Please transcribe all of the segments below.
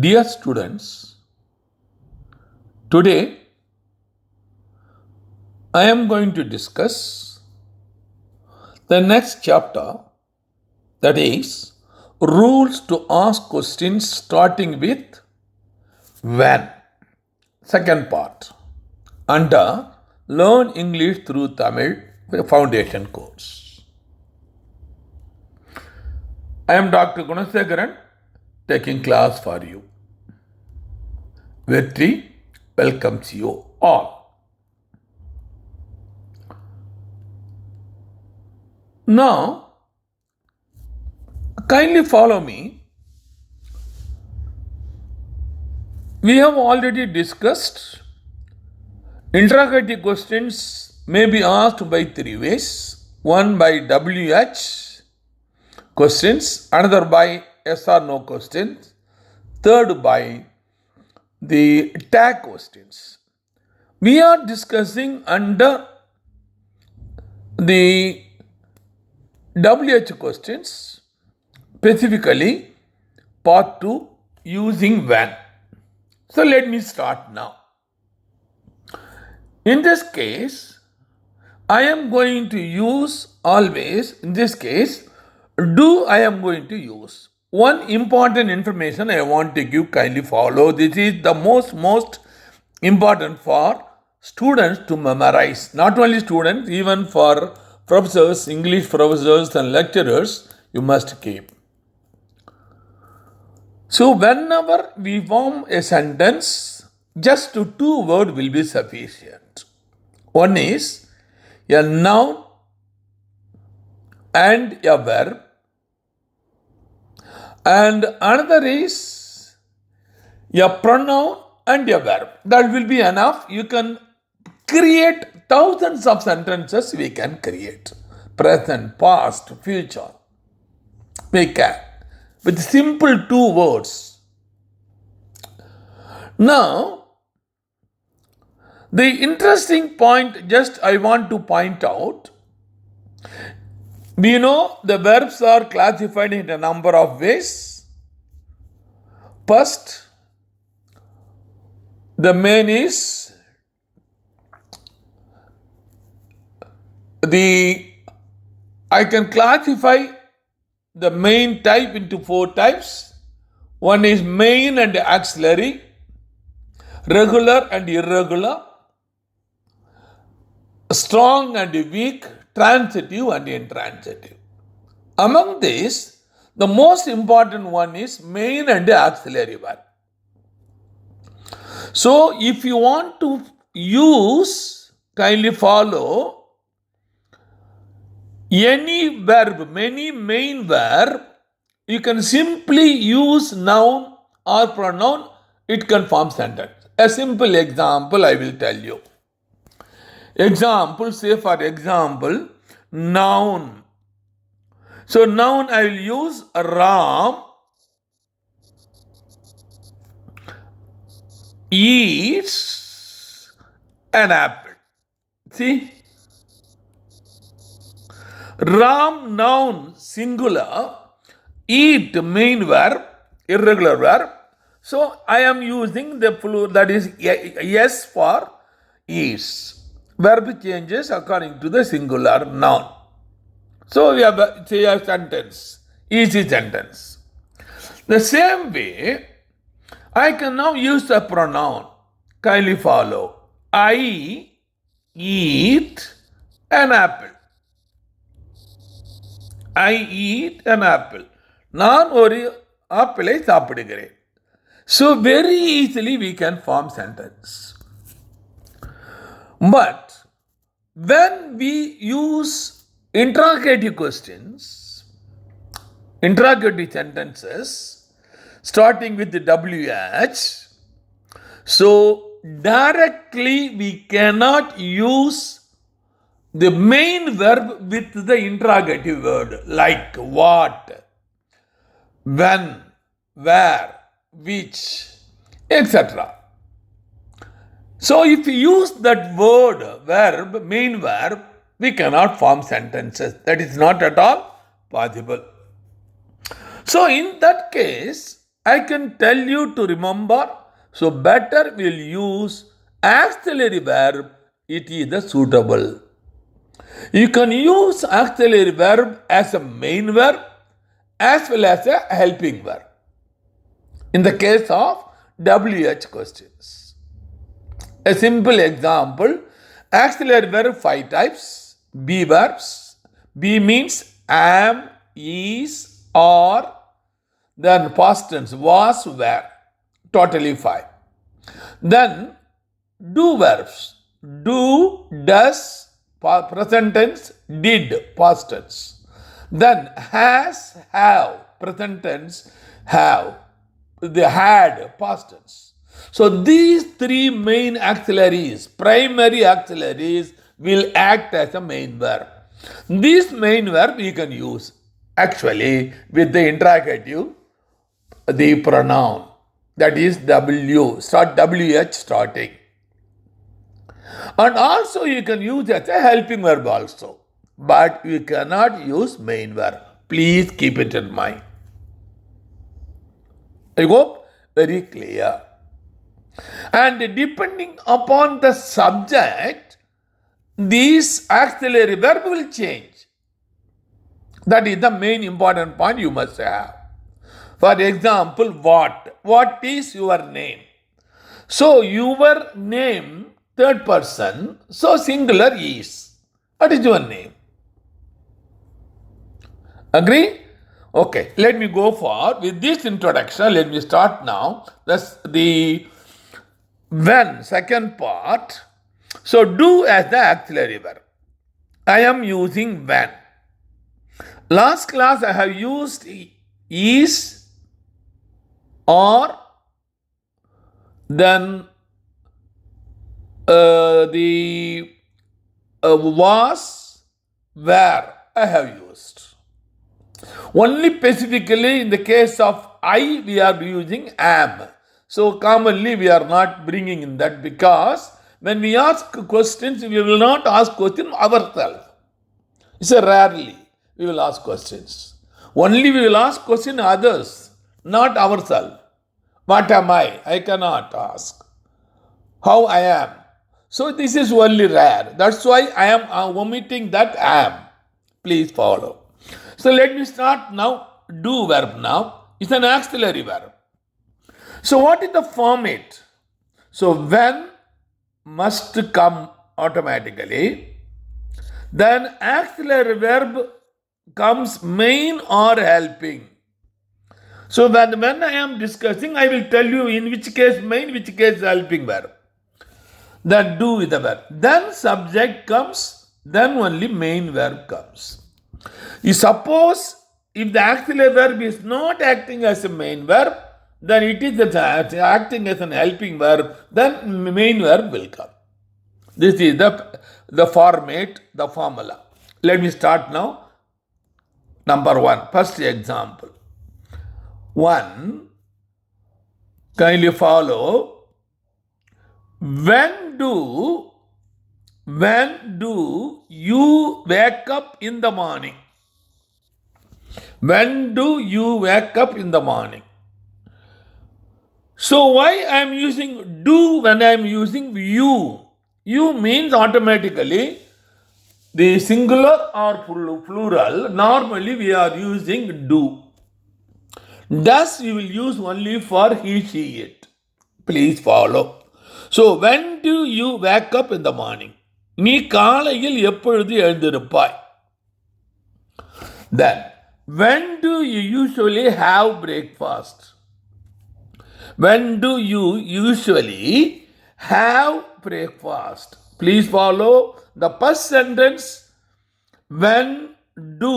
Dear students, today I am going to discuss the next chapter, that is rules to ask questions starting with when. Second part, under Learn English through Tamil Foundation course. I am Dr. Gunasekaran taking class for you. Vetri welcomes you all. Now, kindly follow me. We have already discussed interrogative questions may be asked by three ways. One by WH questions, another by yes or no questions, third by the tag questions. We are discussing under the WH questions, specifically part 2 using when. So let me start now. In this case, I am going to use always, in this case, do I am going to use. One important information I want to give, kindly follow. This is the most important for students to memorize. Not only students, even for professors, English professors and lecturers, you must keep. So whenever we form a sentence, just two words will be sufficient. One is a noun and a verb, and another is a pronoun and a verb. That will be enough. You can create thousands of sentences we can create. Present, past, future. We can. With simple two words. Now, the interesting point just I want to point out, we know the verbs are classified in a number of ways. First, the main is I can classify the main type into four types. One is main and auxiliary, regular and irregular, strong and weak, transitive and intransitive. Among these, the most important one is main and auxiliary verb. So, if you want to use, kindly follow any verb, any main verb, you can simply use noun or pronoun, it can form sentence. A simple example I will tell you. Example, say for example, noun. So noun I will use Ram eats an apple. See? Ram noun singular, eat main verb, irregular verb. So I am using the plural, that is yes for eats. Verb changes according to the singular noun. So we have say a sentence, easy sentence. The same way, I can now use the pronoun. Kindly follow. I eat an apple. I eat an apple. நான் ஒரு ஆப்பிளை சாப்பிடுகிறேன். So very easily we can form sentence. But when we use interrogative questions, interrogative sentences, starting with the WH, so directly we cannot use the main verb with the interrogative word like what, when, where, which, etc. So if you use that word, verb, main verb, we cannot form sentences. That is not at all possible. So in that case, I can tell you to remember. So better we'll use auxiliary verb. It is the suitable. You can use auxiliary verb as a main verb as well as a helping verb. In the case of WH questions. A simple example, auxiliary verb 5 types, be verbs. Be means am, is, are, then past tense was, were, totally 5. Then do verbs, do, does, present tense, did, past tense. Then has, have, present tense, have, they had, past tense. So these three main auxiliaries, primary auxiliaries, will act as a main verb. This main verb you can use actually with the interrogative, the pronoun, that is W, start WH starting. And also you can use as a helping verb also. But you cannot use main verb. Please keep it in mind. I hope very clear. And depending upon the subject, these auxiliary verb will change. That is the main important point you must have. For example, what? What is your name? So your name, third person, so singular is. What is your name? Agree? Okay, let me go for, with this introduction, let me start now. That's the when, second part. So do as the auxiliary verb. I am using when. Last class I have used is, or, then the was, where I have used. Only specifically in the case of I, we are using am. So commonly we are not bringing in that, because when we ask questions, we will not ask questions ourselves. It's a rarely we will ask questions. Only we will ask questions others, not ourselves. What am I? I cannot ask. How I am? So this is only rare. That's why I am omitting that am. Please follow. So let me start now. Do verb now. It's an auxiliary verb. So what is the format? So when must come automatically. Then auxiliary verb comes main or helping. So when I am discussing, I will tell you in which case main, which case helping verb. Then do with the verb. Then subject comes, then only main verb comes. You suppose if the auxiliary verb is not acting as a main verb, then it is acting as an helping verb, then main verb will come. This is the format, the formula. Let me start now. Number 1, first example. 1, kindly follow. When do you wake up in the morning? When do you wake up in the morning? So why I am using do when I am using you? You means automatically the singular or plural. Normally we are using do. Does you will use only for he, she, it. Please follow. So when do you wake up in the morning? நீ காலையில் எப்பொழுது எழுந்திருப்பாய்? Then when do you usually have breakfast? When do you usually have breakfast? Please follow the first sentence. When do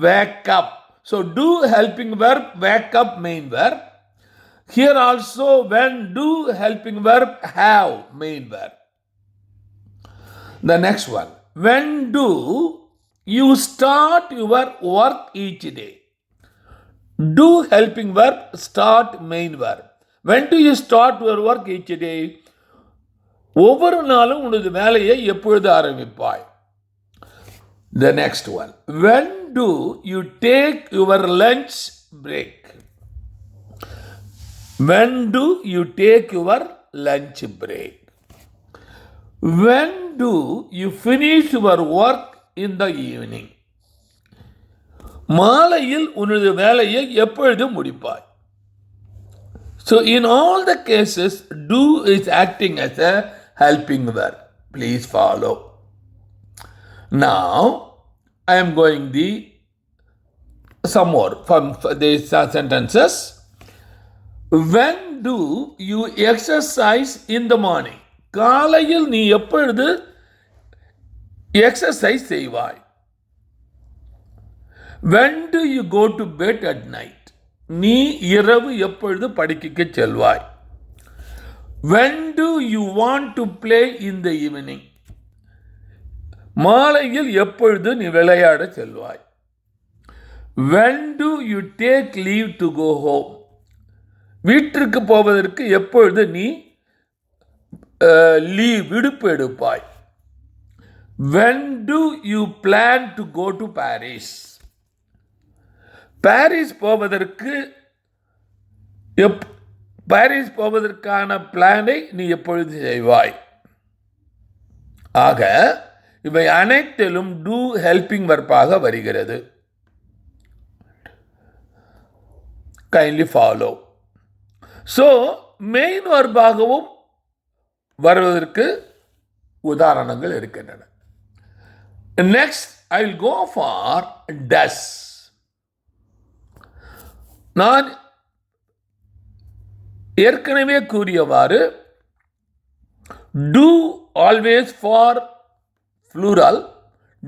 wake up. So do helping verb, wake up main verb. Here also when do helping verb, have main verb. The next one. When do you start your work each day? Do helping verb, start main verb. When do you start your work each day? ஒவ்வொரு நாளும் உனது வேலையை எப்பொழுது ஆரம்பிப்பாய்? The next one. When do you take your lunch break? when do you take your lunch break? When do you finish your work in the evening? மாலையில் உனது வேலையை எப்பொழுது முடிப்பாய்? So in all the cases, do is acting as a helping verb. Please follow. Now, I am going some more from these sentences. When do you exercise in the morning? காலையில் நீ எப்பொழுது exercise செய்வாய்? When do you go to bed at night? நீ இரவு எப்பொழுது படுக்கைக்கு செல்வாய்? When do you want to play in the evening? மாலையில் எப்பொழுது நீ விளையாட செல்வாய்? When do you take leave to go home? வீட்டிற்கு போவதற்கு எப்பொழுது நீ விடுப்பு எடுப்பாய்? When do you plan to go to Paris? Paris போவதற்கான பிளானை நீ எப்பொழுது செய்வாய்? ஆக இவை அனைத்திலும் டூ ஹெல்பிங் வர்பாக வருகிறது. Kindly follow. ஸோ மெயின் வர்பாகவும் வருவதற்கு உதாரணங்கள் இருக்கின்றன. Next I will go for does. நான் ஏற்கனவே கூறியவாறு do always for plural,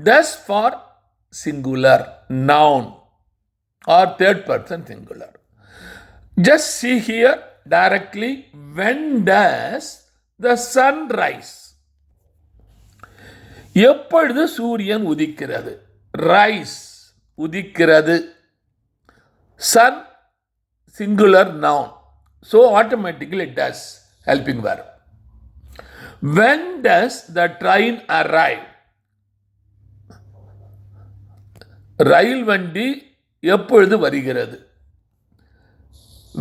does for singular noun or third person singular. Just see here directly, when does the sun rise? எப்பொழுது சூரியன் உதிக்கிறது? Rice உதிக்கிறது. sun singular noun, so automatically it does helping verb. When does the train arrive? ரயில் வண்டி எப்பொழுது வருகிறது?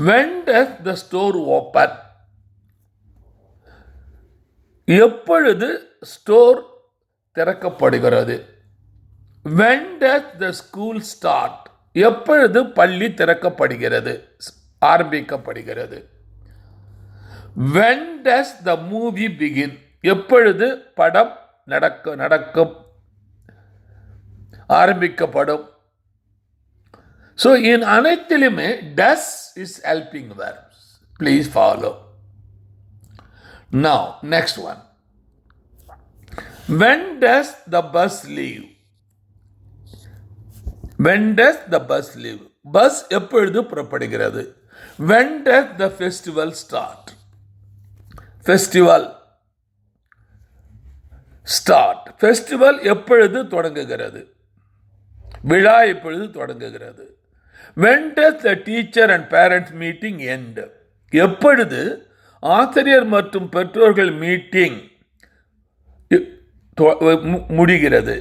When does the store open? எப்பொழுது store திறக்கப்படுகிறது? When does the school start? எப்பொழுது பள்ளி திறக்கப்படுகிறது, ஆரம்பிக்கப்படுகிறது? When does the movie begin? எப்பொழுது படம் நடக்கும் ஆரம்பிக்கப்படும்? So in அனைத்திலுமே does is helping verbs. Please follow. Now next one. When does the bus leave? When does the bus leave? Bus எப்பொழுது புறப்படுகிறது? When does the festival start? Festival start. Festival எப்பொழுது தொடங்குகிறது? விழா எப்பொழுது தொடங்குகிறது? When does the teacher and parents meeting end? எப்பொழுது ஆசிரியர் மற்றும் பெற்றோர்கள் மீட்டிங் முடிகிறது?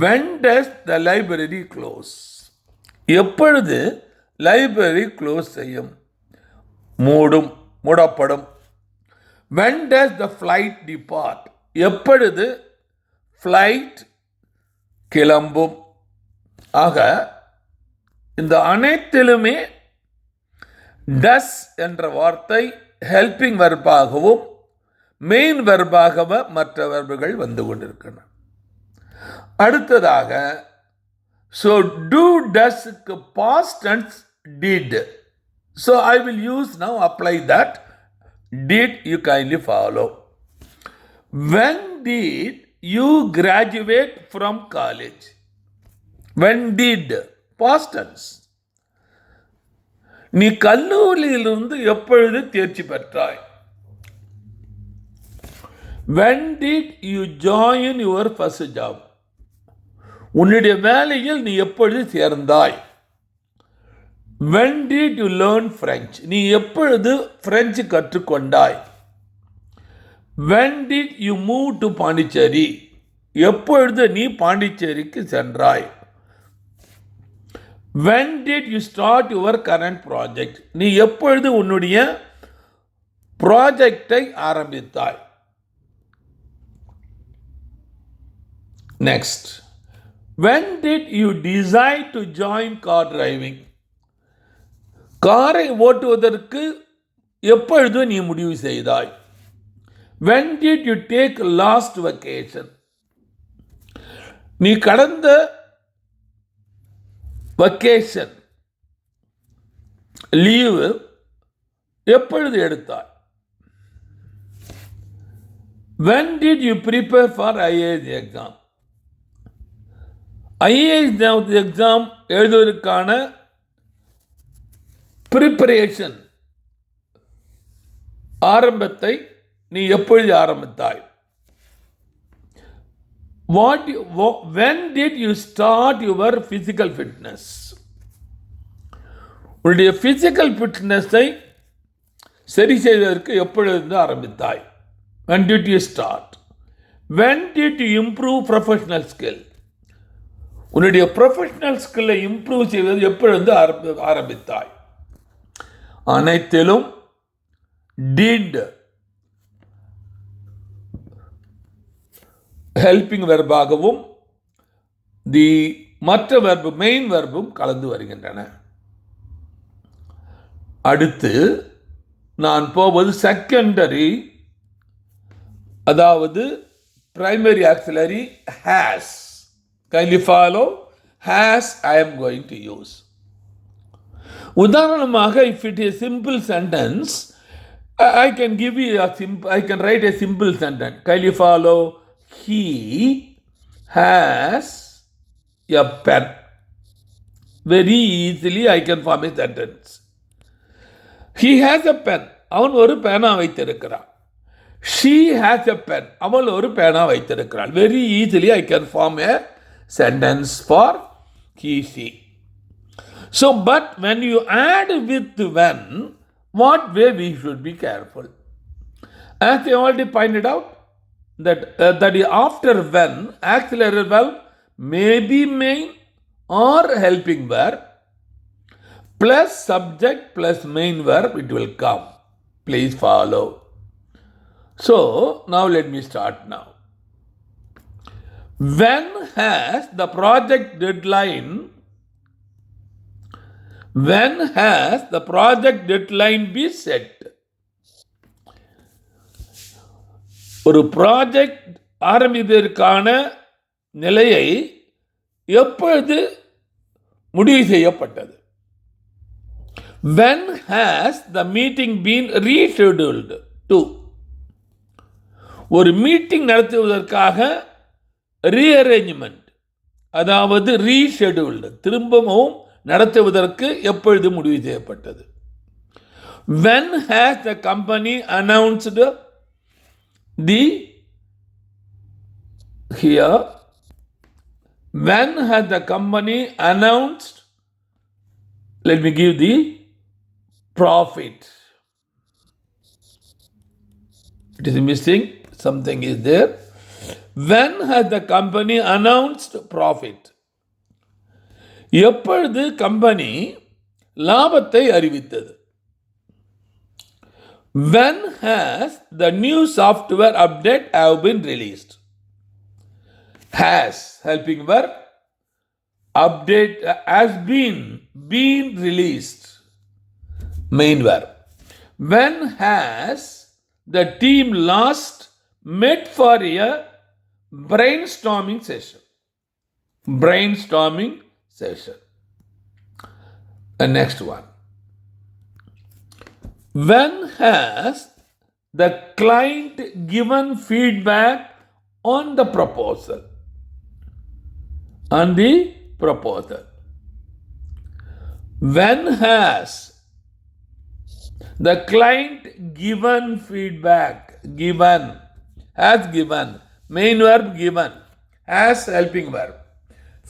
When does the library close? எப்பொழுது லைப்ரரி க்ளோஸ் செய்யும், மூடப்படும்? When does the flight depart? எப்பொழுது ஃப்ளைட் கிளம்பும்? ஆக இந்த அனைத்திலுமே டஸ் என்ற வார்த்தை ஹெல்பிங் வெர்பாகவும் மெயின் வெர்பாக மற்ற வெர்புகள் வந்து கொண்டிருக்கின்றன. அடுத்ததாக so do doesக்கு past tense did. So I will use now apply that did. You kindly follow. When did you graduate from college? When did past tense. நீ கல்லூரியிலிருந்து எப்பொழுது தேர்ச்சி பெற்றாய்? When did you join your first job? உன்னுடைய வேலையில் நீ எப்பொழுது சேர்ந்தாய்? When did you learn French? நீ எப்பொழுது பிரெஞ்சு கற்றுக்கொண்டாய்? When did you move to Pondicherry? எப்பொழுது நீ பாண்டிச்சேரிக்கு சென்றாய்? when did you start your current project? நீ எப்பொழுது உன்னுடைய ப்ராஜெக்டை ஆரம்பித்தாய்? Next, when did you decide to join car driving? காரை ஓட்டுவதற்கு எப்பொழுது நீ முடிவு செய்தாய்? When did you take last vacation? நீ கடந்த vacation லீவு எப்பொழுது எடுத்தாய்? When did you prepare for IAS exam? IAS exam எழுதுவதற்கான preparation ஆரம்பத்தை நீ எப்பொழுது ஆரம்பித்தாய்? When did you start your physical fitness? உன்னுடைய physical fitness-ஐ சரி செய்வதற்கு எப்பொழுது ஆரம்பித்தாய்? When did you start? When did you improve professional skill? உன்னுடைய ப்ரொஃபஷனல் ஸ்கில்லை இம்ப்ரூவ் செய்வது எப்பொழுது ஆரம்பித்தாய்? அனைத்திலும் did ஹெல்பிங் வெர்பாகவும் தி மற்ற வெர்பு மெயின் வெர்பும் கலந்து வருகின்றன. அடுத்து நான் போவது செகண்டரி, அதாவது primary auxiliary has. Kindly follow. Has I am going to use. உதாரணமாக, if it is simple sentence, I can give you I can write a simple sentence. Kindly follow. He has a pen. Very easily I can form a sentence. He has a pen. அவன் ஒரு பேனா வைத்திருக்கிறான். She has a pen. அவள் ஒரு பேனா வைத்திருக்கிறாள். Very easily I can form a sentence for he, she. So, but when you add with when, what way we should be careful? As I already pointed out, that after when, auxiliary verb may be main or helping verb plus subject plus main verb, it will come. Please follow. So, now let me start now. When has the project deadline? When has the project deadline been set? ஒரு project ஆரம்பிப்பதற்கான நிலையை எப்பொழுது முடிவு செய்யப்பட்டது? When has the meeting been rescheduled to? ஒரு meeting நடத்துவதற்காக rearrangement, அதாவது ரீஷெடியூல்டு, திரும்பவும் நடத்துவதற்கு எப்பொழுது முடிவு செய்யப்பட்டது? When has the company announced here, when has the company announced, let me give the profit. It is missing, something is there. When has the company announced profit? எப்பொழுது company லாபத்தை அறிவித்தது? When has the new software update have been released? Has helping verb, update has been released, main verb. When has the team last met for a brainstorming session? Brainstorming session. The next one. When has the client given feedback on the proposal? On the proposal. When has the client given feedback? Given. Has given. Main verb given. Has helping verb.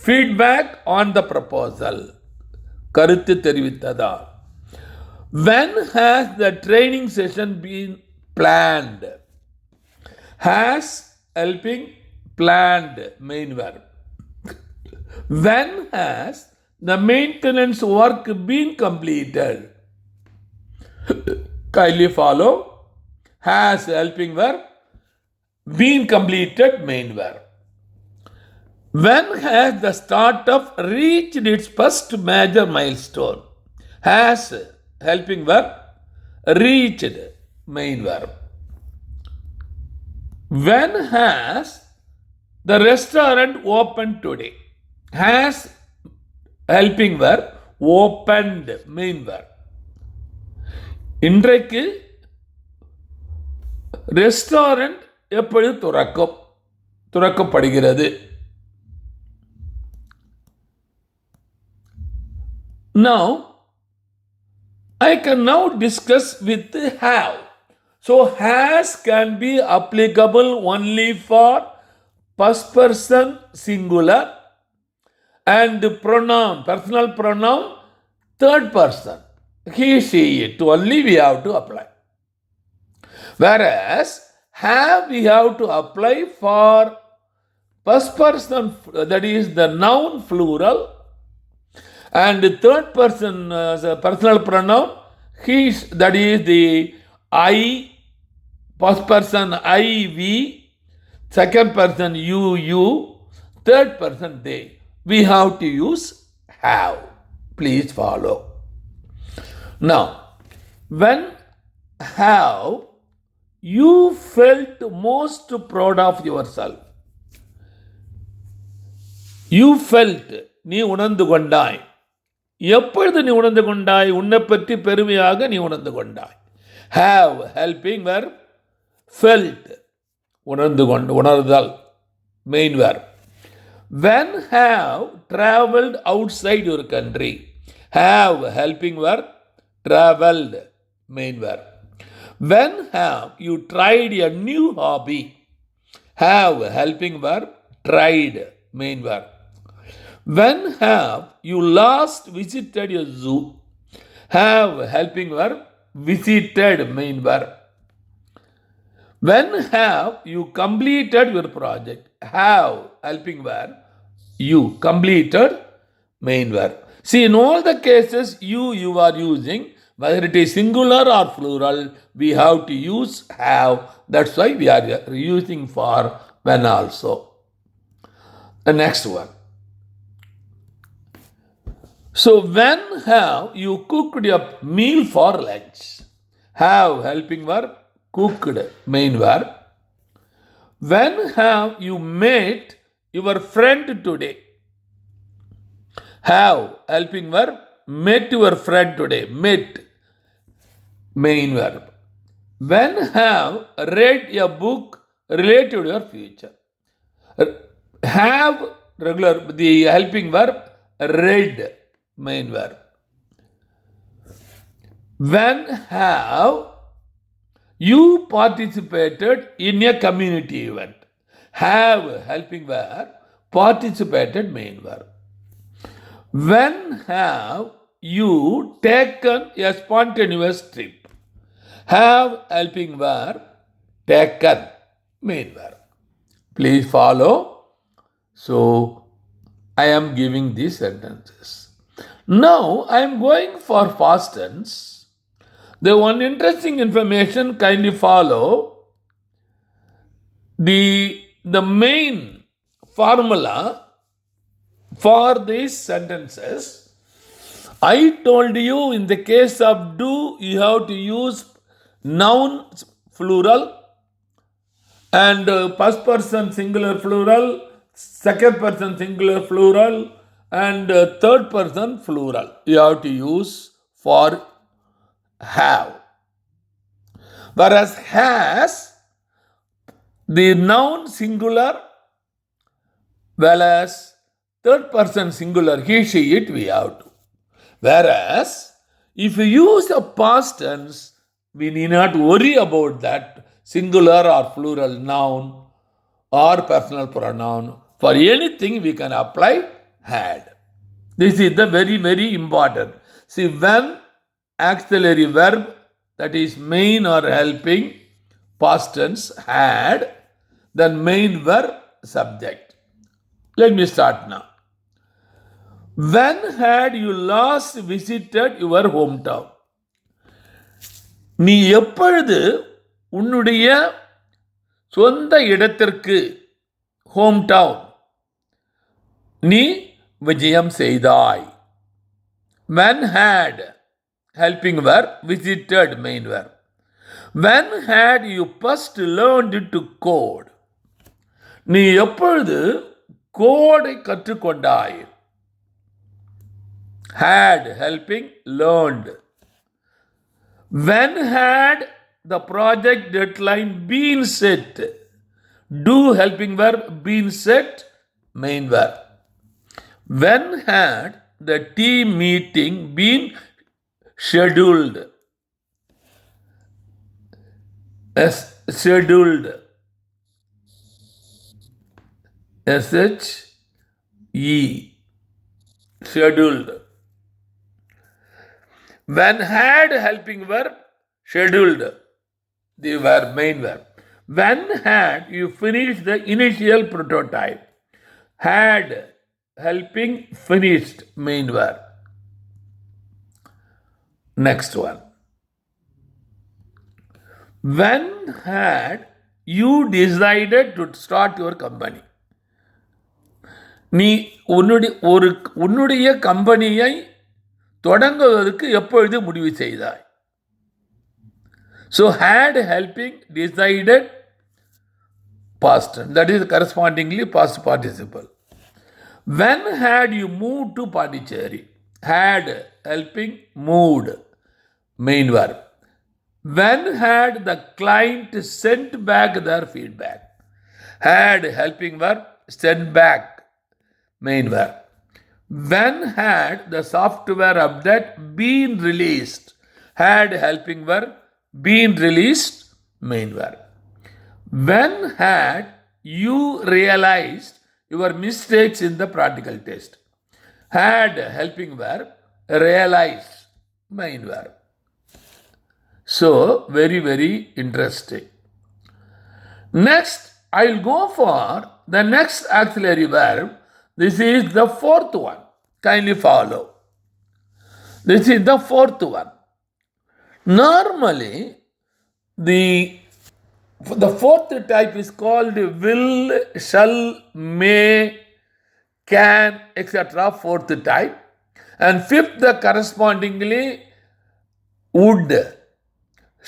Feedback on the proposal. கருத்து தெரிவித்ததா? When has the training session been planned? Has helping planned, main verb. When has the maintenance work being completed. Kindly follow. Has helping verb, been completed main verb. When has the startup reached its first major milestone? Has helping verb, reached main verb. When has the restaurant opened today? Has helping verb, opened main verb. இன்றைக்கு restaurant எப்பொழுது துறக்கப்படுகிறது? Now, I can now discuss with have. So, has can be applicable only for first person singular and pronoun, personal pronoun, third person. He, she, it. Only we have to apply. Whereas, have we have to apply for first person, that is the noun plural, and third person personal pronoun, he, that is the I, first person I, we, second person you, third person they. We have to use have. Please follow. Now, when have you felt most proud of yourself? You felt, நீ உணர்ந்து கொண்டாய். எப்பொழுது நீ உணர்ந்து கொண்டாய்? உன்னை பற்றி பெருமையாக நீ உணர்ந்து கொண்டாய். Have helping verb, felt, உணர்தல் main verb. When have traveled outside your country? Have helping verb, traveled main verb. When have you tried a new hobby? Have helping verb, tried main verb. When have you last visited a zoo? Have helping verb, visited main verb. When have you completed your project? Have helping verb, you completed main verb. See, in all the cases you are using, whether it is singular or plural, we have to use have. That's why we are using for when also. The next one. So, when have you cooked a meal for lunch? Have helping verb, cooked main verb. When have you met your friend today? Have helping verb, met your friend today, met main verb. When have read a book related to your future? Have regular, the helping verb, read main verb. When have you participated in a community event? Have helping verb, participated main verb. When have you taken a spontaneous trip? Have helping verb, taken main verb. Please follow. So, I am giving these sentences. Now, I am going for past tense. The one interesting information, kindly follow. The main formula for these sentences, I told you in the case of do, you have to use noun plural and first person singular plural, second person singular plural, and third person plural. You have to use for have. Whereas has, the noun singular, whereas third person singular, he, she, it, we have to. Whereas, if you use a past tense, we need not worry about that singular or plural noun or personal pronoun. For anything, we can apply had. This is the very, very important. See, when auxiliary verb, that is main or helping, past tense, had, then main verb, subject. Let me start now. When had you last visited your hometown? நீ எப்பொழுது உன்னுடைய சொந்த இடத்திற்கு home town நீ விஜயம் செய்தாய்? When had helping verb, visited main verb. When had you first learned to code? நீ எப்பொழுது கோடை கற்றுக்கொண்டாய்? Had helping learned. When had the project deadline been set? Do helping verb been set, main verb. When had the team meeting been scheduled? Scheduled. S-H-E. Scheduled. When had helping verb, scheduled, the verb, main verb. When had you finished the initial prototype? Had helping finished, main verb. Next one. When had you decided to start your company? நீ உன்னுடைய கம்பெனியை தொடங்குவதற்கு எப்பொழுது முடிவு செய்தாய்? So had helping decided past, that is correspondingly past participle. When had you moved to Pondicherry? Had helping moved, main verb. When had the client sent back their feedback? Had helping verb, sent back, main verb. When had the software update been released? Had helping verb, been released, main verb. When had you realized your mistakes in the practical test? Had helping verb, realize, main verb. So, very, very interesting. Next, I'll go for the next auxiliary verb. This is the fourth one. Kindly follow. This is the fourth one. Normally, the fourth type is called will, shall, may, can, etc. Fourth type. And fifth, correspondingly, would,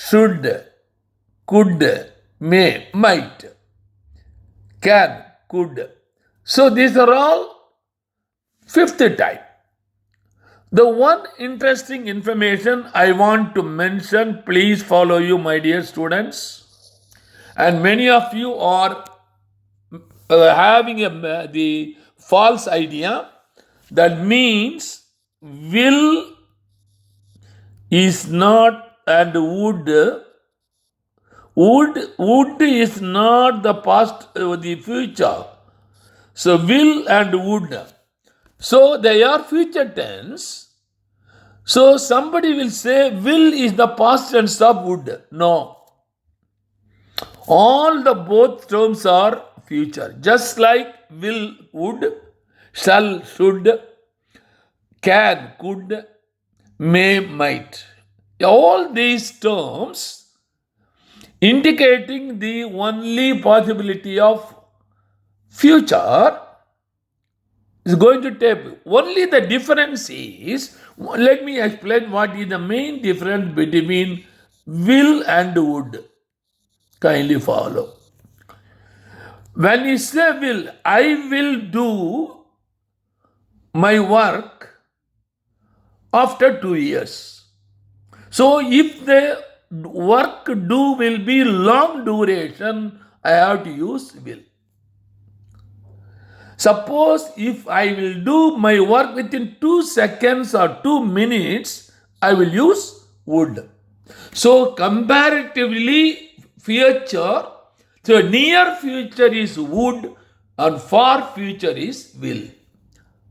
should, could, may, might, can, could. So these are all fifth type. The one interesting information I want to mention, please follow you, my dear students. And many of you are having the false idea that means will is not and would is not the past, the future. So will and would. So they are future tense. So somebody will say will is the past tense of would. No. All the both terms are future. Just like will, would, shall, should, can, could, may, might. All these terms indicating the only possibility of future is going to take. Only the difference is, let me explain what is the main difference between will and would. Kindly follow. When you say will, I will do my work after 2 years. So if the work do will be long duration, I have to use will. Suppose if I will do my work within 2 seconds or 2 minutes, I will use would. So comparatively future, so near future is would and far future is will.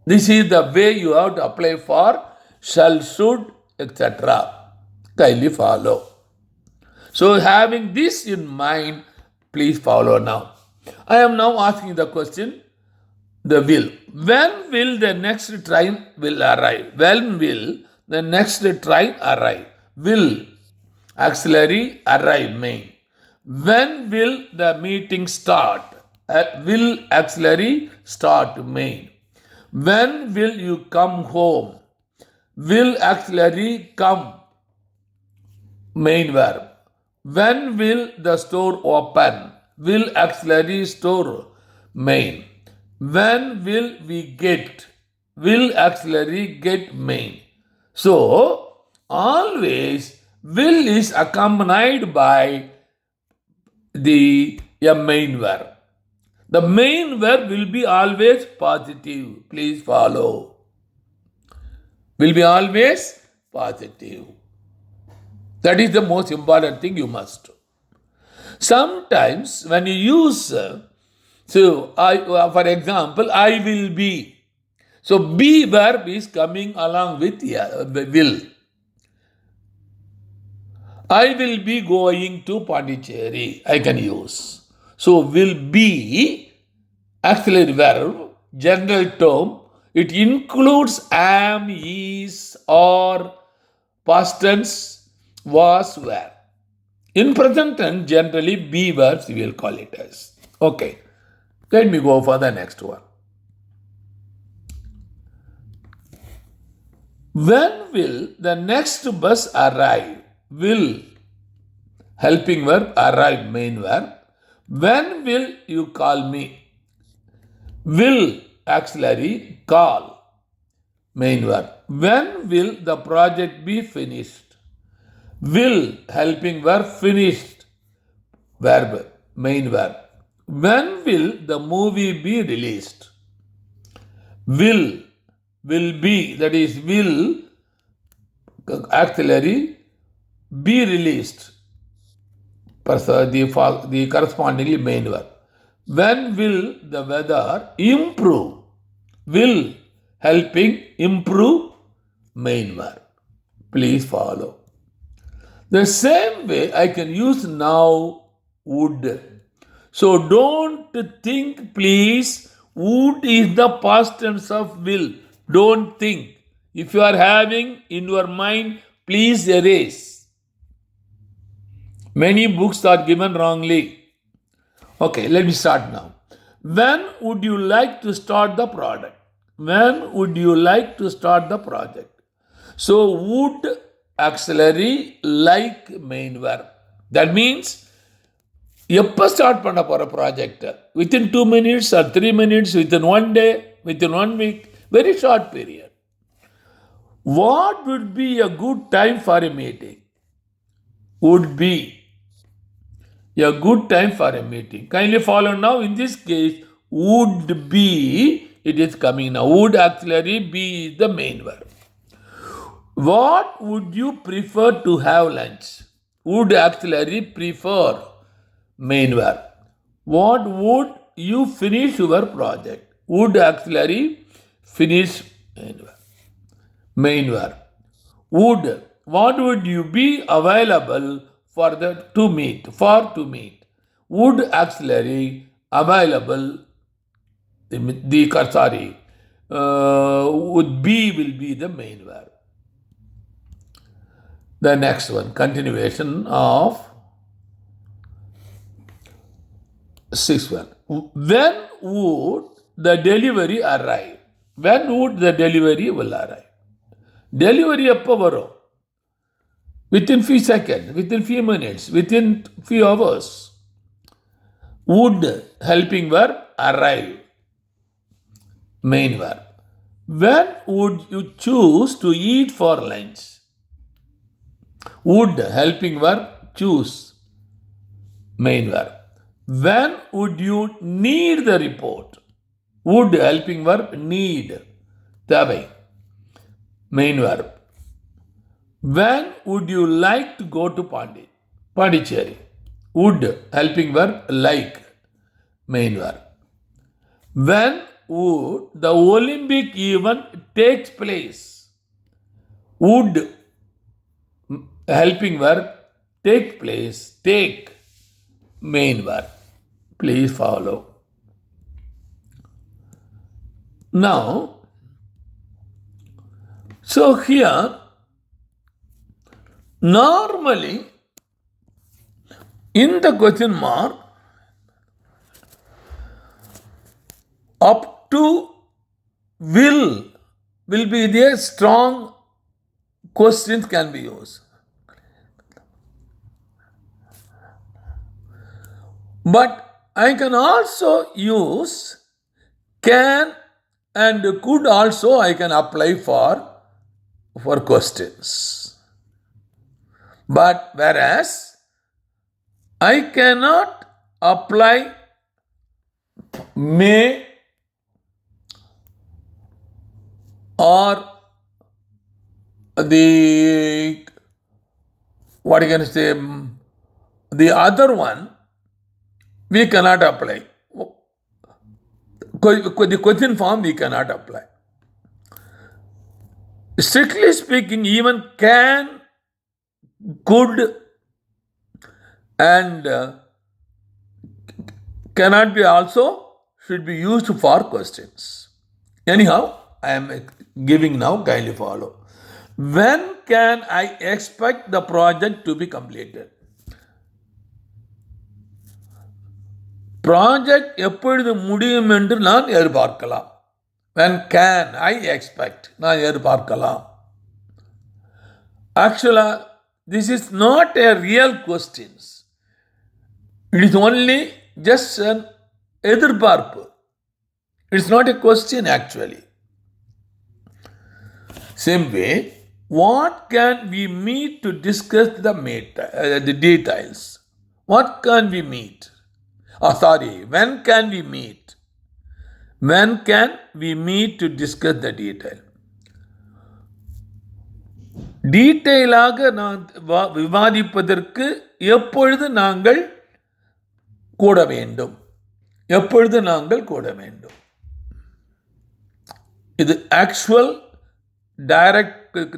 This is the way you have to apply for shall, should, etc. Kindly follow. So having this in mind, please follow now. I am now asking the question, the will. When will the next train will arrive? When will the next train arrive? Will auxiliary arrive main. When will the meeting start? Will auxiliary start main. When will you come home? Will auxiliary come main verb. When will the store open? Will auxiliary store main. When will we get? Will auxiliary get main. So, always will is accompanied by the a main verb. The main verb will be always positive. Please follow. Will be always positive. That is the most important thing you must. Sometimes when you use, for example, I will be. So be verb is coming along with will. I will be going to Pondicherry. I can use. So will be auxiliary verb, general term. It includes am, is, or past tense, was, were. In present tense, generally be verbs we will call it as. Okay. Let me go for the next one. When will the next bus arrive? Will helping verb, arrive main verb. When will you call me? Will auxiliary, call main verb. When will the project be finished? Will helping verb, finished verb, main verb. When will the movie be released? Will be, that is will auxiliary, be released, the correspondingly main verb. When will the weather improve? Will helping improve main verb. Please follow. The same way I can use now would. So don't think, please, would is the past tense of will. Don't think. If you are having in your mind, please erase. Many books are given wrongly. Okay, let me start now. When would you like to start the product? When would you like to start the project? So, would auxiliary, like main verb. That means, எப்போ start பண்ண போகிற project within 2 minutes or 3 minutes, within 1 day, within 1 week, very short period. What would be a good time for a meeting? Would be a good time for a meeting. Kindly follow now. In this case, would be, it is coming now. Would auxiliary, be is the main verb. What would you prefer to have lunch? Would auxiliary, prefer, main verb. What would you finish your project? Would auxiliary, finish, main verb. Main verb. Would, what would you be available for to meet? For to meet. Would auxiliary, available, would be will be the main verb. The next one, continuation of 6th one. When would the delivery arrive? When would the delivery will arrive? Delivery எப்போ வரும்? Within few seconds, within few minutes, within few hours. Would helping verb, arrive, main verb. When would you choose to eat for lunch? Would helping verb, choose, main verb. When would you need the report? Would helping verb, need, தேவை, main verb. When would you like to go to Pondicherry? Would helping verb, like, main verb. When would the Olympic event take place? Would helping verb, take place, take, main verb. Please follow. Now, so here, normally in the question mark, up to will be there, strong questions can be used. But I can also use can and could also I can apply for questions. But whereas I cannot apply may or the what you can say the other one we cannot apply. The question form we cannot apply. Strictly speaking, even can, could, and cannot be also should be used for questions. Anyhow, I am giving now, kindly follow. When can I expect the project to be completed? Project எப்பொழுது முடியும் என்று நான் எதிர்பார்க்கலாம். When can I expect? நான் எதிர்பார்க்கலாம். Actually, this is not a real question. It is only just an எதிர்பார்ப்பு. It's not a question actually. Same way, what can we meet to discuss the details? What can we meet? When can we meet? When can we meet to discuss the detail? டீட்டெயிலாக நான் விவாதிப்பதற்கு எப்பொழுது நாங்கள் கூட வேண்டும்? எப்பொழுது நாங்கள் கூட வேண்டும்? இது actual direct,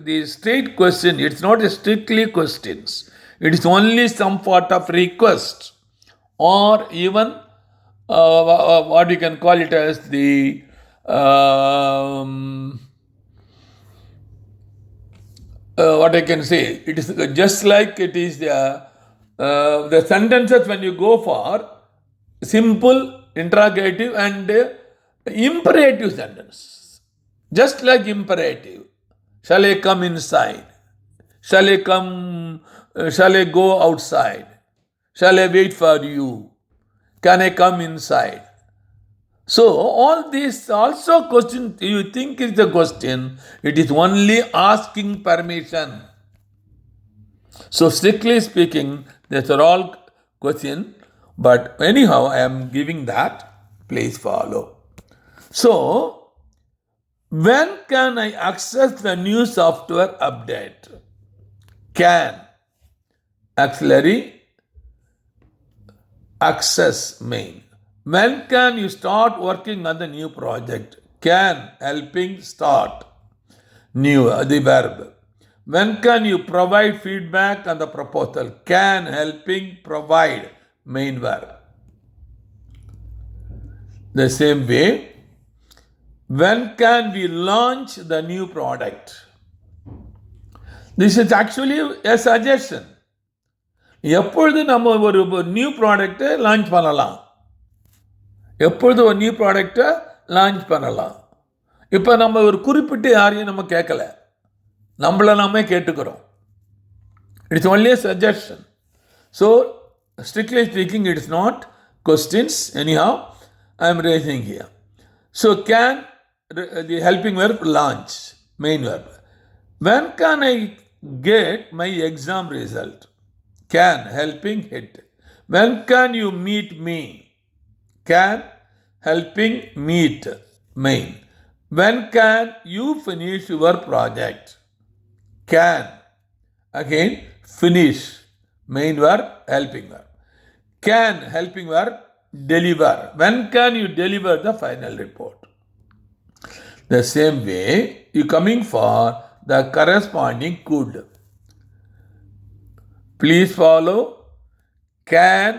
the straight question. It's not a strictly questions. It is only some sort of request, or even what you can call it as the what I can say. It is just like it is the sentences when you go for simple, interrogative, and imperative sentence. Just like imperative. Shall I come inside? Shall I go outside? Shall I wait for you? Can I come inside? So all these also question, you think is a question, it is only asking permission. So strictly speaking, these are all question, but anyhow I am giving that, please follow. So, when can I access the new software update? Can, auxiliary, access, main. When can you start working on the new project? Can, helping, start. New, the verb. When can you provide feedback on the proposal? Can, helping, provide, main verb. The same way, when can we launch the new product? This is actually a suggestion. எப்பொழுது நம்ம ஒரு new ப்ராடக்டை launch பண்ணலாம்? எப்பொழுது ஒரு new ப்ராடக்டை launch பண்ணலாம்? இப்போ நம்ம ஒரு குறிப்பிட்ட யாரையும் நம்ம கேட்கல, நம்மளை நாமே கேட்டுக்கிறோம். It's only suggestion. So strictly speaking it is not questions. Anyhow I am raising here. So can, the helping verb, launch, main verb. When can I get my exam result? Can, helping, hit. When can you meet me? Can, helping, meet, main. When can you finish your project? Can, again, finish, main verb, helping verb. Can, helping verb, deliver. When can you deliver the final report? The same way, you coming for the corresponding could. Please follow. Can,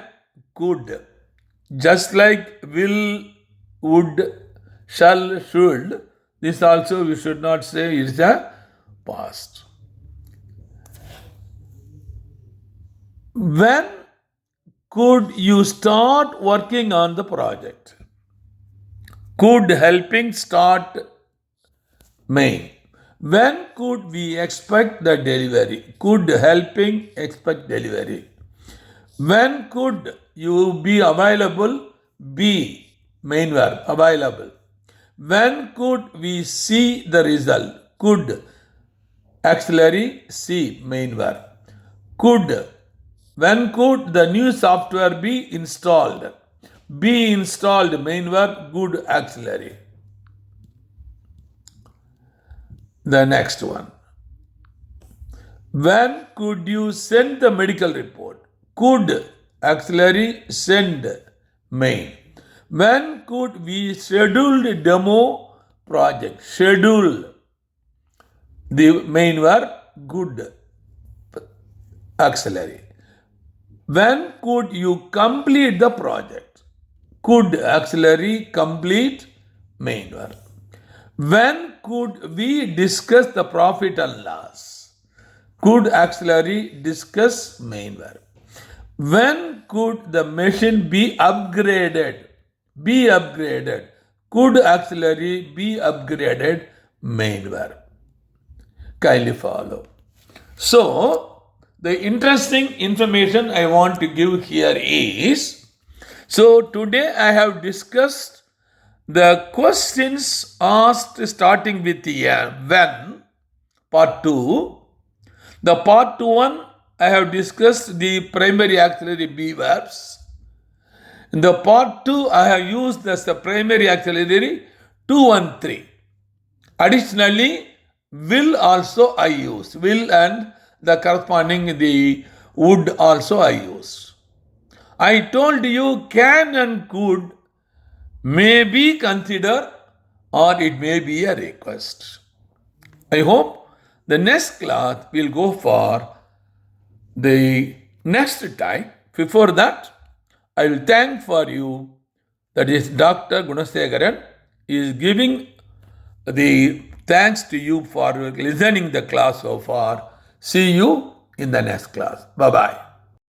could. Just like will, would, shall, should. This also we should not say it's a past. When could you start working on the project? Could helping start main. When could we expect the delivery? Could helping expect delivery? When could you be available? Be main verb available. When could we see the result? Could auxiliary see main verb. Could. When could the new software be installed? Be installed main verb, good auxiliary. The next one. When could you send the medical report? Could auxiliary send main. When could we schedule the demo project? Schedule the main verb, good auxiliary. When could you complete the project? Could auxiliary complete main verb. When could we discuss the profit and loss? Could auxiliary discuss main verb. When could the machine be upgraded? Be upgraded. Could auxiliary be upgraded? Main verb. Kindly follow. So, the interesting information I want to give here is, so today I have discussed the questions asked starting with when, part 2. The part 1, I have discussed the primary auxiliary be verbs. In the part 2, I have used as the primary auxiliary 2 and 3. Additionally, will also I use. Will and the corresponding the would also I use. I told you can and could may be considered or it may be a request. I hope the next class will go for the next type. Before that, I will thank for you, that is Dr. Gunasegaran is giving the thanks to you for listening the class so far. See you in the next class. Bye-bye.